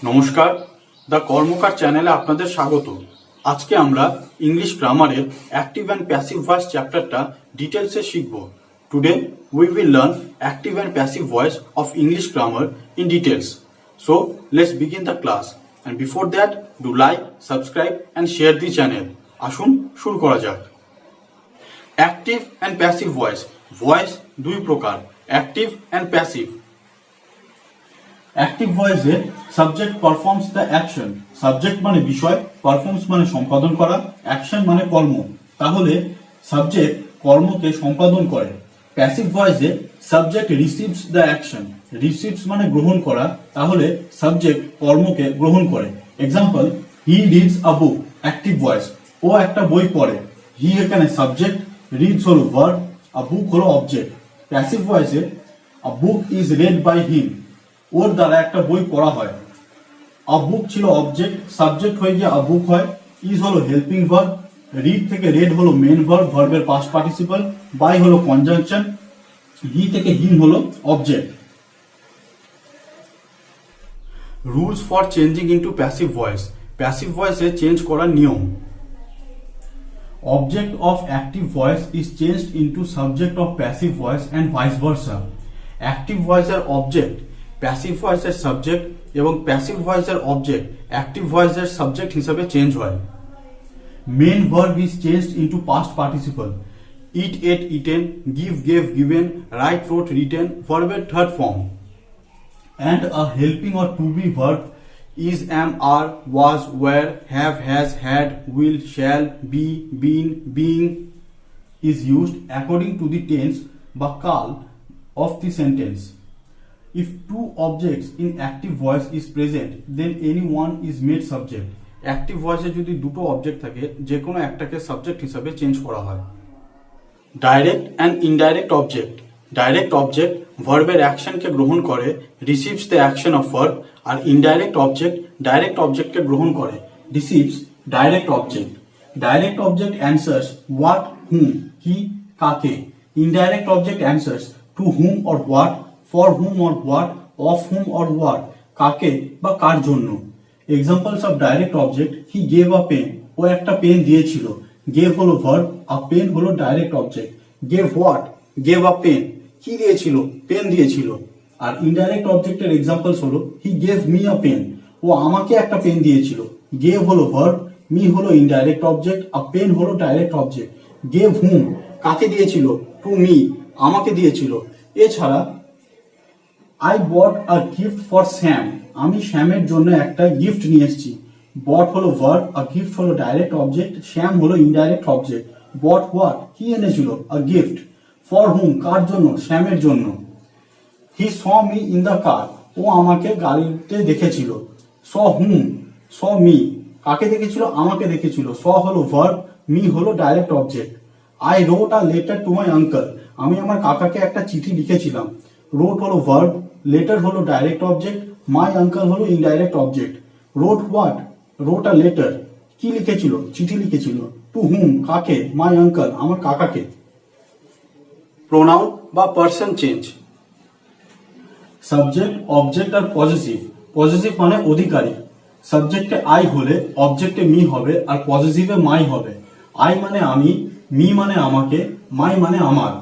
নমস্কার, দ্য কর্মকার চ্যানেলে আপনাদের স্বাগত। আজকে আমরা ইংলিশ গ্রামারের অ্যাক্টিভ অ্যান্ড প্যাসিভ ভয়েস চ্যাপ্টারটা ডিটেলসে শিখব। Today we will learn active and passive voice of English grammar in details. So let's begin the class, and before that do like, subscribe and share the channel. আসুন শুরু করা যাক। Active and passive voice. Voice দুই প্রকার, active and passive. Active ভয়েসে subject performs the action. Subject মানে বিষয়, performs মানে সম্পাদন করা, অ্যাকশন মানে কর্ম। তাহলে সাবজেক্ট কর্মকে সম্পাদন করে। প্যাসিভ ভয়েসে subject receives the action. Receives মানে গ্রহণ করা, তাহলে সাবজেক্ট কর্মকে গ্রহণ করে। Example, he reads a book. Active voice, ও একটা বই পড়ে। হি এখানে সাবজেক্ট, রিডস হলো ভার্ব, আ বুক হলো অবজেক্ট। প্যাসিভ ভয়েসে a book is read by him. ওর দ্বারা একটা বই পড়া হয়। আ বুক ছিল অবজেক্ট, সাবজেক্ট হয়ে গিয়ে আ বুক হয়। ইজ হলো হেল্পিং ভার্ব, রিড থেকে রেড হলো মেন ভার্ব, ভার্বের পাস্ট পার্টিসিপল, বাই হলো কনজাংশন, হি থেকে হিম হলো object. Rules for changing into passive voice. Passive ভয়েসে চেঞ্জ করার নিয়ম। Object of active voice is changed into subject of passive voice and vice versa. Active voice এর object passive ভয়েসের subject এবং passive ভয়েসের object active ভয়েসের subject হিসেবে change হয়। Main verb is changed into past participle. Eat, ate, eaten, give, gave, given, write, wrote, written ভার্বের third form. And a helping or to be verb is, am, are, was, were, have, has, had, will, shall, be, been, being is used according to the tense বা কাল of the sentence. If two objects in active voice is present, then any one is made subject. Active voice এ যদি দুটো object থাকে, যে কোনো একটাকে subject হিসাবে change করা হয়। Direct and indirect object. Direct object ভার্বের অ্যাকশনকে গ্রহণ করে, receives the action of verb, আর ইনডাইরেক্ট অবজেক্ট ডাইরেক্ট অবজেক্টকে গ্রহণ করে, receives direct object. Direct object answers what, whom, কি, কাকে। Indirect object answers to whom or what, for whom or what, of whom or what, কাকে বা কার জন্য। Examples of direct object, he gave a pen. ও একটা pen দিয়েছিল। Gave হলো ভার্ব, আ পেন হলো direct object. Gave what, gave a pen, কি দিয়েছিল, পেন দিয়েছিল। আর ইনডাইরেক্ট অবজেক্টের এক্সাম্পলস হলো, he gave me a pen. ও আমাকে একটা পেন দিয়েছিল। গেভ হলো ভার্ব, মি হলো ইনডাইরেক্ট অবজেক্ট, আ পেন হলো ডাইরেক্ট অবজেক্ট। গেভ হুম, কাকে দিয়েছিল, টু মি, আমাকে দিয়েছিল। এছাড়া I bought a gift for Sam. আমি শ্যামের জন্য একটা গিফট নিয়ে এসেছি। বট হলো ভার্ব, আ গিফট হলো ডাইরেক্ট অবজেক্ট, শ্যাম হলো ইনডাইরেক্ট অবজেক্ট। বট হোয়াট, কি এনেছিল, আ গিফট। ফর হুম, কার জন্য, শ্যামের জন্য। He saw me in the car. ও আমাকে গাড়িতে দেখেছিল। স হুম, স মি, কাকে দেখেছিল, আমাকে দেখেছিল। স হলো ভার্ব, মি হলো direct object. I wrote a letter to my uncle. আমি আমার কাকাকে একটা চিঠি লিখেছিলাম। রোট হলো ভার্ব, লেটার হলো ডাইরেক্ট অবজেক্ট, মাই আঙ্কল হলো indirect object. Wrote what, wrote a letter, কি লিখেছিল, চিঠি লিখেছিল। টু হুম, কাকে, মাই আঙ্কল, আমার কাকাকে। প্রোনাউন বা পার্সন চেঞ্জ। সাবজেক্ট, অবজেক্ট আর পজেসিভ। পজেসিভ মানে অধিকারী। সাবজেক্টে আই হলে অবজেক্টে মি হবে, আর পজেসিভে মাই হবে। আই মানে আমি, মি মানে আমাকে, মাই মানে আমার।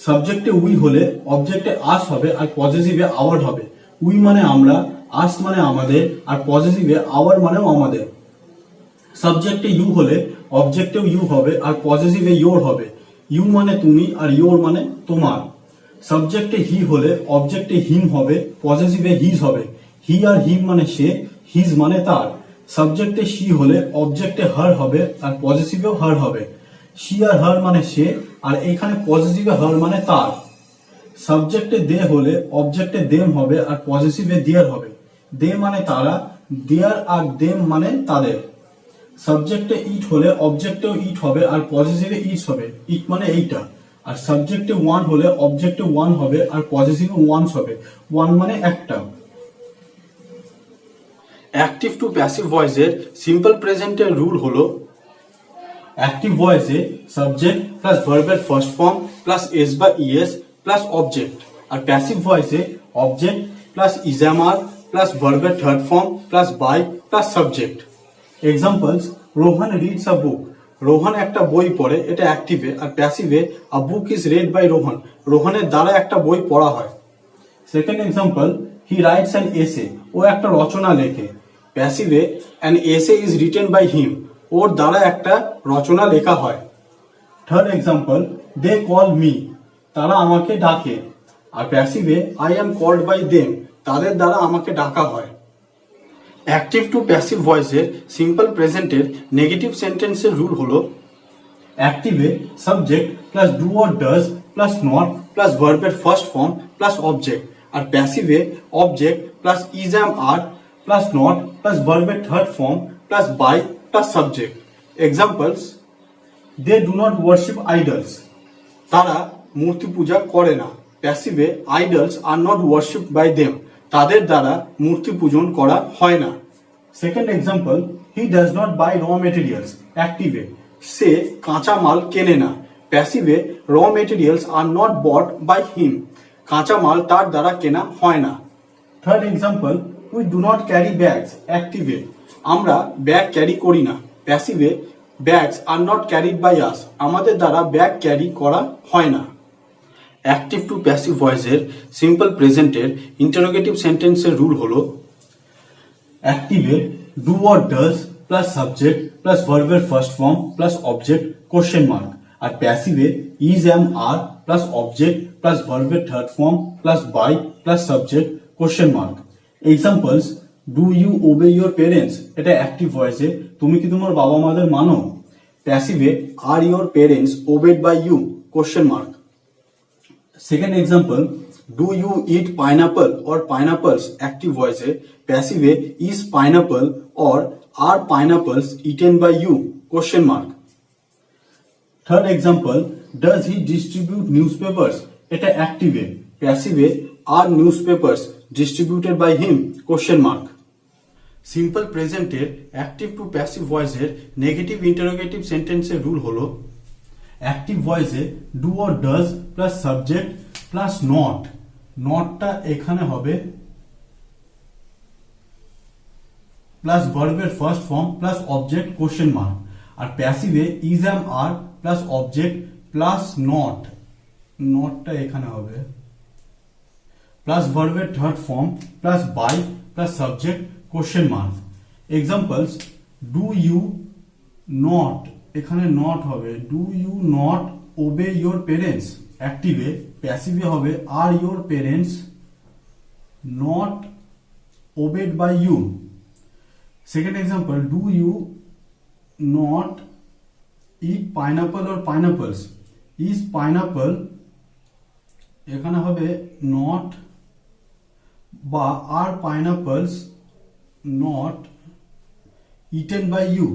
সাবজেক্টে উই হলে অবজেক্টে আস হবে, আর পজেসিভে আওয়ার হবে। উই মানে আমরা, আস মানে আমাদের, আর পজেসিভে আওয়ার মানেও আমাদের। সাবজেক্টে ইউ হলে অবজেক্টেও ইউ হবে, আর পজেসিভে ইয়োর হবে। ইউ মানে তুমি, আর ইয়োর মানে তোমার। সাবজেক্টে হি হলে অবজেক্টে হিম হবে, পজেসিভে হিজ হবে। হি আর হিম মানে সে, হিজ মানে তার। সাবজেক্টে শি হলে অবজেক্টে হার হবে, আর পজেসিভেও হার হবে। শি আর হার মানে সে, আর এখানে পজেসিভে হার মানে তার। সাবজেক্টে দে হলে অবজেক্টে দেম হবে, আর পজেসিভে দেয়ার হবে। দে মানে তারা, দেয়ার আর দেম মানে তাদের। সাবজেক্টে ইট হলে অবজেক্টেও ইট হবে, আর পজেসিভে ইটস হবে। ইট মানে এইটা। আর সাবজেক্টে ওয়ান হলে অবজেক্টে ওয়ান হবে, আর পজেসিভে ওয়ান্স হবে। ওয়ান মানে একটা। অ্যাক্টিভ টু প্যাসিভ ভয়েসের সিম্পল প্রেজেন্টের রুল হলো, অ্যাক্টিভ ভয়েসে সাবজেক্ট প্লাস ভার্বের ফার্স্ট ফর্ম প্লাস এস বা ইএস প্লাস অবজেক্ট। আর প্যাসিভ ভয়েসে object plus is, am, are plus verb এর third form plus by plus subject. Examples: Rohan reads a book. Rohan একটা বই পড়ে, এটা অ্যাক্টিভে, আর প্যাসিভে a book is read by Rohan, রোহনের দ্বারা একটা বই পড়া হয়। Second example, he writes an essay, ও একটা রচনা লেখে, প্যাসিভে an essay is written by him, ওর দ্বারা একটা রচনা লেখা হয়। Third example, they call me, তারা আমাকে ডাকে, আর প্যাসিভে I am called by them, তাদের দ্বারা আমাকে ডাকা হয়। অ্যাক্টিভ টু প্যাসিভ ভয়েসের সিম্পল প্রেজেন্টের নেগেটিভ সেন্টেন্সের রুল হলো অ্যাক্টিভে subject plus do or does plus not plus ভার্বের ফার্স্ট ফর্ম প্লাস অবজেক্ট, আর প্যাসিভে object plus is am are plus not plus ভার্বের third form plus by plus subject. Examples: they do not worship idols, তারা মূর্তি পূজা করে না, প্যাসিভে idols are not worship by them, তাদের দ্বারা মূর্তি পূজন করা হয় না। Second example, he does not buy raw materials, অ্যাক্টিভে সে কাঁচা মাল কেনে না, প্যাসিভে raw materials are not bought by him, কাঁচা মাল তার দ্বারা কেনা হয় না। Third example, we do not carry bags, অ্যাক্টিভে আমরা ব্যাগ ক্যারি করি না, প্যাসিভে bags are not carried by us, আমাদের দ্বারা ব্যাগ ক্যারি করা হয় না। অ্যাক্টিভ টু প্যাসিভ ভয়েসের সিম্পল প্রেজেন্টের ইন্টারোগেটিভ সেন্টেন্সের রুল হলো অ্যাক্টিভে do or does plus subject plus ভার্বের first form plus object question mark, আর প্যাসিভে is am are plus object plus ভার্বের third form plus by plus subject question mark. Examples: do you obey your parents, এটা active ভয়েসে তুমি কি তোমার বাবা মাদের মানো, প্যাসিভে are your parents obeyed by you question mark. Second example, do you eat pineapple or pineapples, active voice, passive is pineapple or are pineapples eaten by you question mark. Third example, does he distribute newspapers, এটা active, passive are newspapers distributed by him question mark. Simple present এর active to passive voice এর negative interrogative sentence এর rule হলো active ভয়েসে do or does plus subject plus not, নটটা এখানে হবে plus ভার্বের first form plus object question mark, আর প্যাসিভে is am are plus object plus not, নটটা এখানে হবে প্লাস ভার্বের third form plus by plus subject question mark. Examples: do you not, এখানে নট হবে do you not obey your parents, অ্যাক্টিভে, প্যাসিভে হবে are your parents not obeyed by you. Second example, do you not eat pineapple or pineapples, is pineapple, এখানে হবে not বা are pineapples not eaten by you.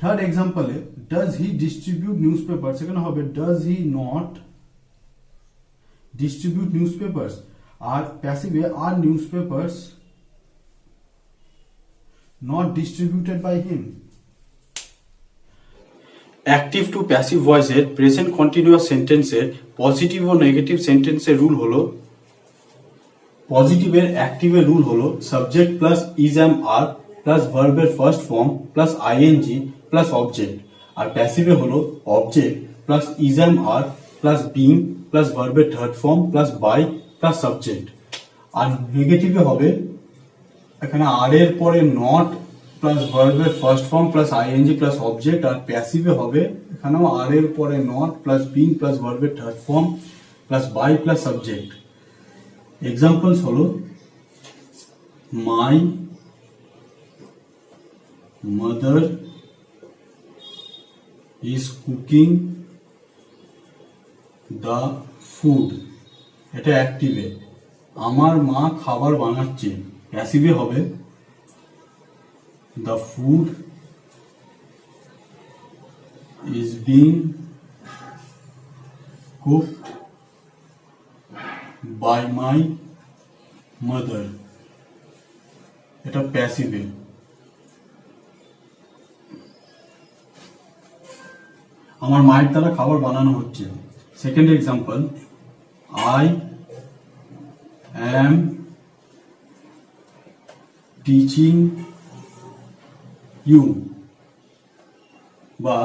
Third এক্সাম্পলে does he distribute newspapers, সেখানে হবে does he not distribute newspapers, আর প্যাসিভে are newspapers not distributed by him. Active to passive ভয়েসের present continuous সেন্টেন্সের পজিটিভ ও নেগেটিভ সেন্টেন্সের রুল হলো পজিটিভের অ্যাক্টিভের রুল হলো subject plus is am are plus ভার্বের first form plus ING plus object, আর প্যাসিভে হলো object plus is am are plus being plus ভার্বের third form plus by plus subject, আর নেগেটিভে হবে এখানে আর এর পরে নট প্লাস ভার্বের first form plus ING plus object, আর প্যাসিভে হবে এখানেও আর এর পরে নট প্লাস বিং প্লাস ভার্বের third form plus by plus subject. Examples হলো my mother is cooking the food, এটা অ্যাক্টিভে, আমার মা খাবার বানাচ্ছে, প্যাসিভে হবে the food is being cooked by my mother, এটা প্যাসিভে। আমার মায়ের দ্বারা খাবার বানানো হচ্ছে। Second example, I am teaching you বা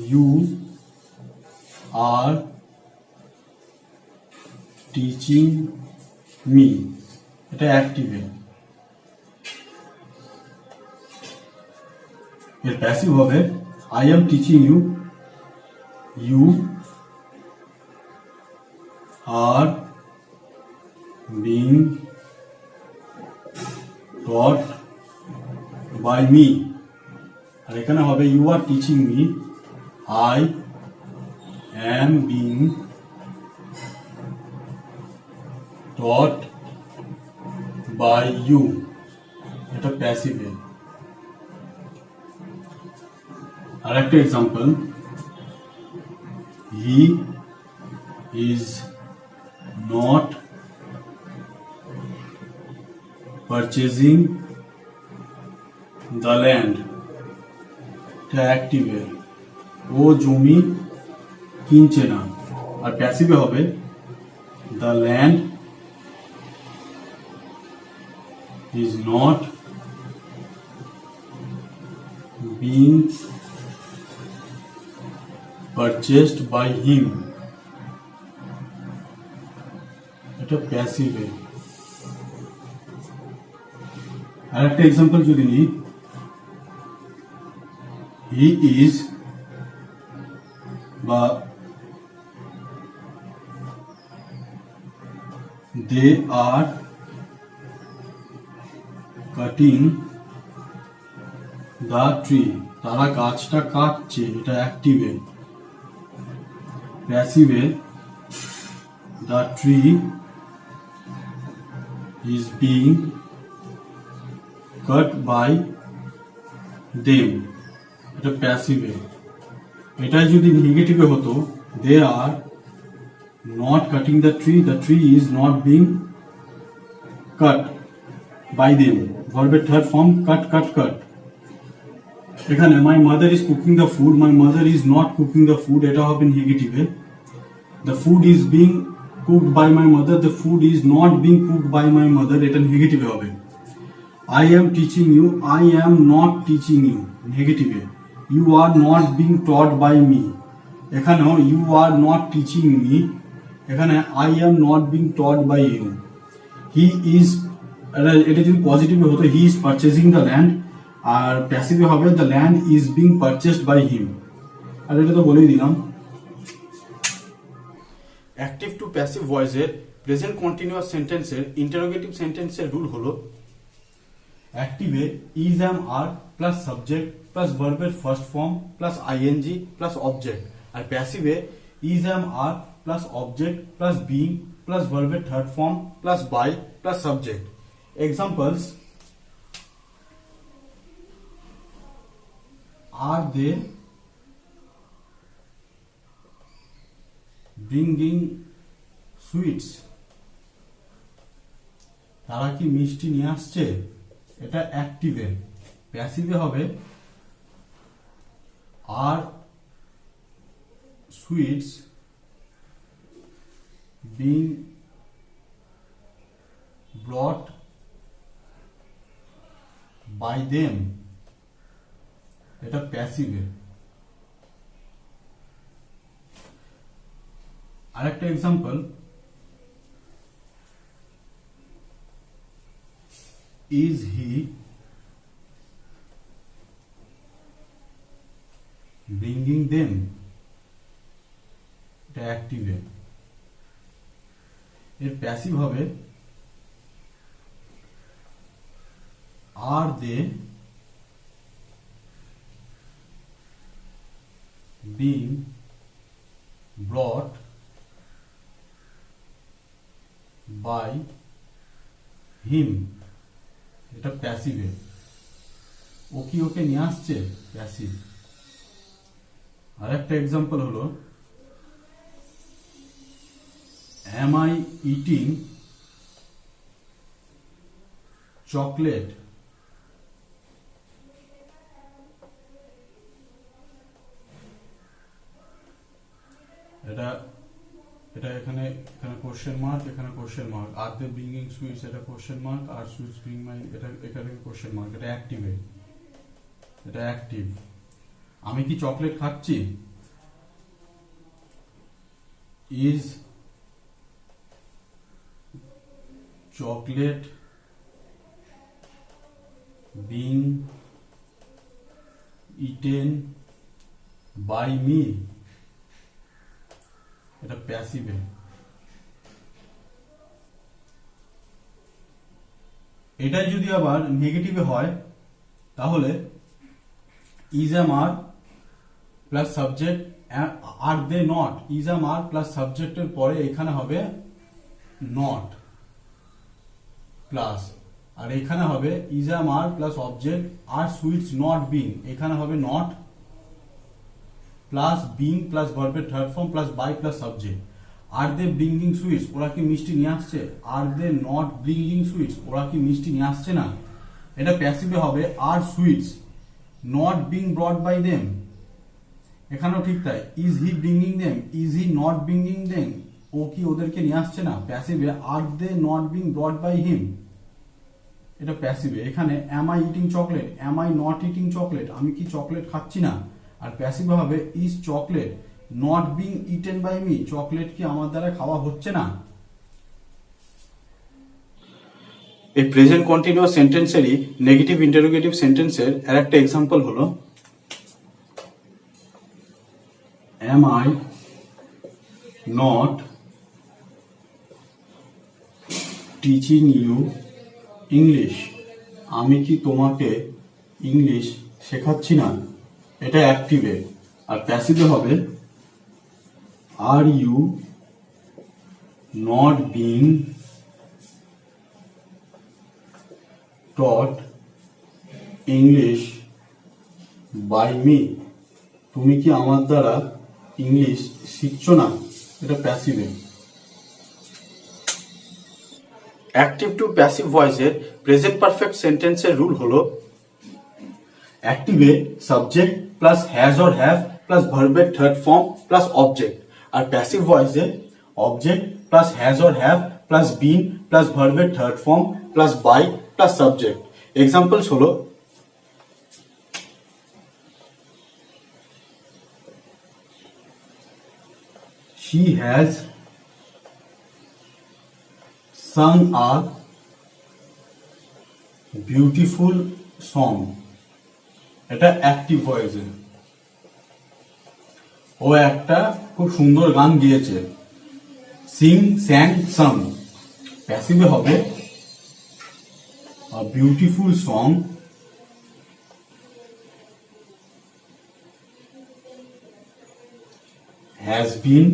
ইউ আর টিচিং মি, এটা অ্যাক্টিভে। এর প্যাসিভ হবে I am teaching you, you are being taught by me. আর এখানে হবে you are teaching me, I am being taught by you, এটা প্যাসিভে। আর একটা example, he is not purchasing the land, এটা অ্যাক্টিভে। ও জমি কিনছে না। আর প্যাসিভে হবে the land is not being purchased by him, এটা প্যাসিভে। আর একটা এক্সাম্পল যদি নিই, হি ইজ বা they are cutting the tree, তারা গাছটা কাটছে, এটা অ্যাক্টিভে। প্যাসিভে the tree is being cut by them, এটা প্যাসিভে। এটা যদি নেগেটিভে হতো, they are not cutting the tree is not being cut by them, verb third form cut cut cut। এখানে my mother is cooking the food, my mother is not cooking the food, এটা হবে নেগেটিভে। the food is being cooked by my mother, the food is not being cooked by my mother, এটা নেগেটিভে হবে। I am teaching you, I am not teaching you, নেগেটিভে। you are not being taught by me, এখানেও you are not teaching me, এখানে I am not being taught by you। he is, এটা যদি পজিটিভে হতো he is purchasing the land, আর প্যাসিভে হবে the land is being purchased by him. আর এটা তো বলেই দিলাম। অ্যাক্টিভ টু প্যাসিভ ভয়েসের প্রেজেন্ট কন্টিনিউয়াস সেন্টেন্সের ইন্টারোগেটিভ সেন্টেন্সের রুল হলো, অ্যাক্টিভে is am are plus subject plus ভার্বের first form plus ING plus object. আর প্যাসিভে is am are plus object plus being plus ভার্বের third form plus by plus subject. Examples, are they bringing sweets, তারা কি মিষ্টি নিয়ে আসছে, এটা অ্যাক্টিভে। প্যাসিভে হবে আর sweets being brought by them, এটা প্যাসিভে। আরেকটা example, is he bringing them, এটা অ্যাক্টিভে। এর প্যাসিভ হবে are they being brought by him, এটা প্যাসিভে। ও কি ওকে নিয়ে আসছে, প্যাসিভ। আরেকটা এক্সাম্পল হলো, am I eating chocolate, এটা এটা এখানে এখানে কোশ্চেন মার্ক, এখানে question mark. Are they bringing sweets, এটা question mark. Are sweets bring my, এটা এখানে কোশ্চেন মার্ক। এটা অ্যাক্টিভে, এটা অ্যাক্টিভ। আমি কি চকলেট খাচ্ছি? Is chocolate being eaten by me, এটা প্যাসিভে। এটাই যদি আবার নেগেটিভে হয় তাহলে is am are plus subject, are they not, is am are plus সাবজেক্টের পরে এখানে হবে নট প্লাস, আর এখানে হবে is am are plus object are sweets not being, এখানে হবে নট প্লাস বিং প্লাস ভার্বের third form plus by plus subject. Are they bringing sweets, ওরা কি মিষ্টি নিয়ে আসছে? আর দে নট ব্রিঙ্গিং সুইটস, ওরা কি মিষ্টি নিয়ে আসছে না? এটা প্যাসিভে হবে are sweets not being brought by them, এখানেও ঠিক তাই। Is he bringing them, is he not bringing them, ও কি ওদেরকে নিয়ে আসছে না? প্যাসিভে are they not being brought by him, এটা প্যাসিভে। এখানে am I eating chocolate, am I not eating chocolate, আমি কি চকলেট খাচ্ছি না? আর প্যাসিভে হবে is chocolate not being eaten by me, chocolate কি আমার দ্বারা খাওয়া হচ্ছে না? এই প্রেজেন্ট কন্টিনিউয়াস সেন্টেন্সেরই নেগেটিভ ইন্টারোগেটিভ সেন্টেন্সের আর একটা এক্সাম্পল হলো am I not teaching you English, আমি কি তোমাকে ইংলিশ শেখাচ্ছি না, এটা অ্যাক্টিভে। আর প্যাসিভে হবে are you not being taught English by me, তুমি কি আমার দ্বারা ইংলিশ শিখছো না, এটা প্যাসিভে। অ্যাক্টিভ টু প্যাসিভ ভয়েসের প্রেজেন্ট পারফেক্ট সেন্টেন্সের রুল হলো অ্যাক্টিভে subject plus has or have plus ভার্বের থার্ড ফর্ম প্লাস অবজেক্ট, আর প্যাসিভ ভয়েসে object plus has or have plus been plus ভার্বের third form plus by plus subject. Examples হলো she has sung a beautiful song, এটা active ভয়েসে। ও একটা খুব সুন্দর গান গেয়েছে, সিং স্যাং সাং। প্যাসিভে হবে a beautiful song has been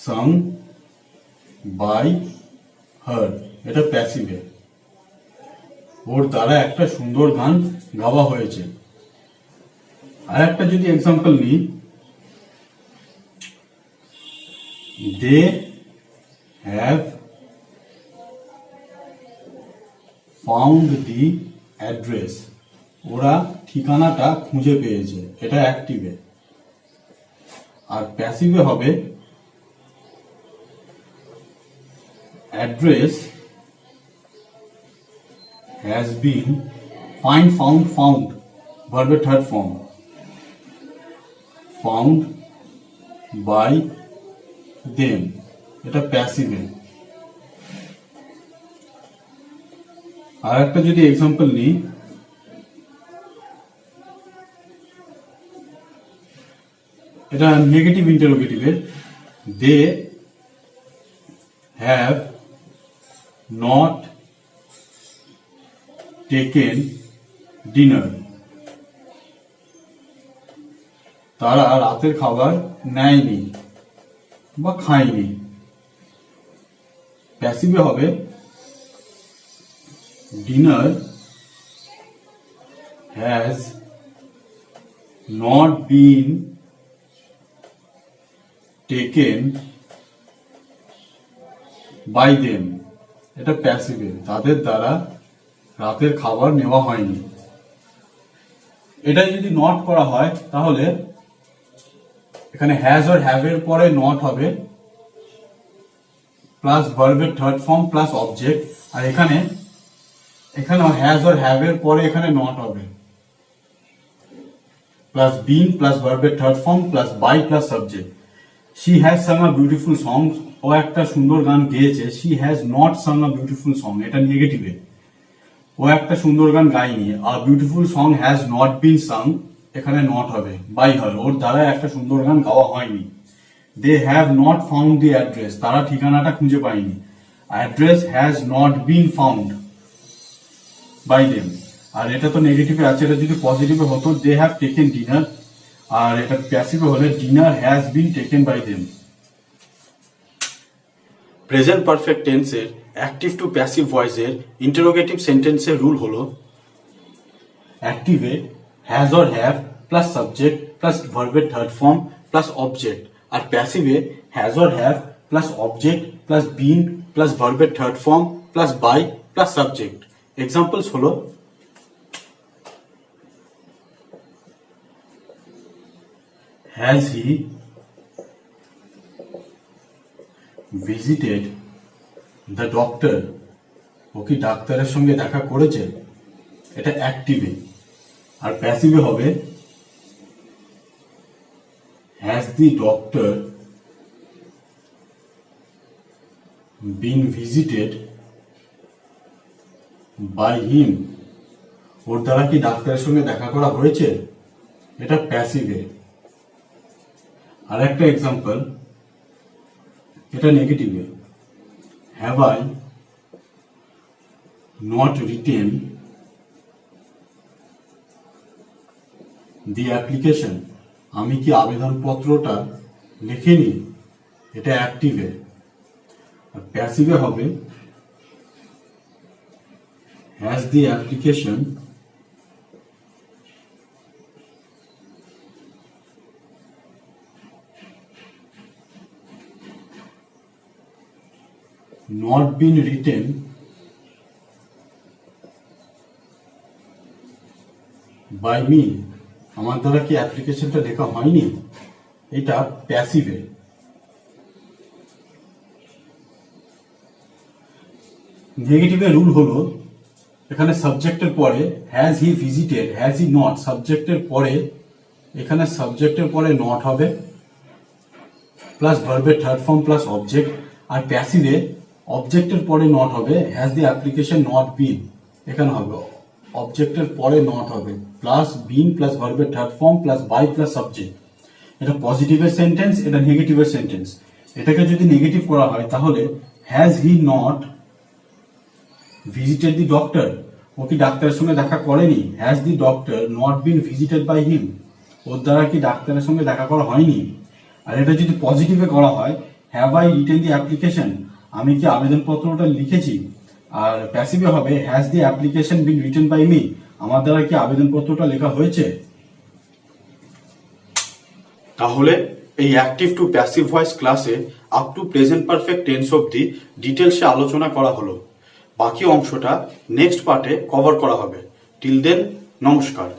sung by her, এটা প্যাসিভে। ওর দ্বারা একটা সুন্দর গান গাওয়া হয়েছে। আর একটা যদি এক্সাম্পল নিই, they have found the address, ওরা ঠিকানাটা খুঁজে পেয়েছে, এটা অ্যাক্টিভে। আর প্যাসিভে হবে address has been find found verb third form found by them, এটা প্যাসিভে। আর একটা যদি এক্সাম্পল নিই, এটা নেগেটিভ ইন্টারোগেটিভের, they have not taken dinner, তারা রাতের খাবার নেয়নি বা খায়নি। প্যাসিভে হবে dinner has not been taken by them, এটা প্যাসিভে, তাদের দ্বারা রাতের খাবার নেওয়া হয়নি। এটা যদি নট করা হয় তাহলে এখানে হ্যাজ অর হ্যাভ এর পরে নট হবে প্লাস ভার্বের থার্ড ফর্ম প্লাস অবজেক্ট, আর এখানে হ্যাজ অর হ্যাভ এর পরে এখানে নট হবে প্লাস বিন প্লাস ভার্বের third form plus by plus subject. She has sung a beautiful song, ও একটা সুন্দর গান গেয়েছে। She has not sung a beautiful song, এটা নেগেটিভে, ও একটা সুন্দর গান গায়নি। আর beautiful song has not been sung, এখানে নট হবে বাই হার, ওর দ্বারা একটা সুন্দর গান গাওয়া হয়নি। They have not found the address, তারা ঠিকানাটা খুঁজে পায়নি। Address has not been found by them, আর এটা তো নেগেটিভে আছে, এটা যদি পজিটিভে হতো দে হ্যাভ টেকেন ডিনার, আর এটা প্যাসিভে হলে dinner has been taken by them. Present perfect টেন্সের অ্যাক্টিভ টু প্যাসিভ ভয়েসের ইন্টারোগেটিভ সেন্টেন্সের রুল হলো অ্যাক্টিভে has or have plus subject plus ভার্বের থার্ড ফর্ম প্লাস অবজেক্ট, আর প্যাসিভে has or have plus object plus been plus ভার্বের third form plus by plus subject. Examples হলো has he visited the doctor, ও কি ডাক্তারের সঙ্গে দেখা করেছে, এটা অ্যাক্টিভে। আর প্যাসিভে হবে has the doctor been visited by him, ওর দ্বারা কি ডাক্তারের সঙ্গে দেখা করা হয়েছে, এটা প্যাসিভে। আর একটা এক্সাম্পল, এটা নেগেটিভে, have I not written the application, আমি কি আবেদনপত্রটা লিখিনি, এটা অ্যাক্টিভে। আর প্যাসিভে হবে has the application not been written by me, আমার দ্বারা কি অ্যাপ্লিকেশনটা লেখা হয়নি, এটা প্যাসিভে। নেগেটিভের রুল হলো এখানে সাবজেক্টের পরে has he visited, has he not, সাবজেক্টের পরে এখানে সাবজেক্টের পরে নট হবে প্লাস ভার্বের থার্ড ফর্ম প্লাস অবজেক্ট, আর প্যাসিভে অবজেক্টের পরে নট হবে has the application not been, এখানে হবে অবজেক্টের পরে নট হবে প্লাস বিন প্লাস ভার্বের third form plus by plus subject. এটা পজিটিভের সেন্টেন্স, এটা নেগেটিভের সেন্টেন্স। এটাকে যদি নেগেটিভ করা হয় তাহলে has he not visited the doctor, ও কি ডাক্তারের সঙ্গে দেখা করেনি। Has the doctor not been visited by him, ওর দ্বারা কি ডাক্তারের সঙ্গে দেখা করা হয়নি। আর এটা যদি পজিটিভে করা হয় have I written the application, আমি কি আবেদনপত্রটা লিখেছি। আর প্যাসিভে হবে has the application been written by me, আমার দ্বারা কি আবেদনপত্রটা লেখা হয়েছে। তাহলে এই অ্যাক্টিভ টু প্যাসিভ ভয়েস ক্লাসে up to present perfect tense অবধি ডিটেলসে আলোচনা করা হলো। বাকি অংশটা নেক্সট পার্টে কভার করা হবে। টিল দেন, নমস্কার।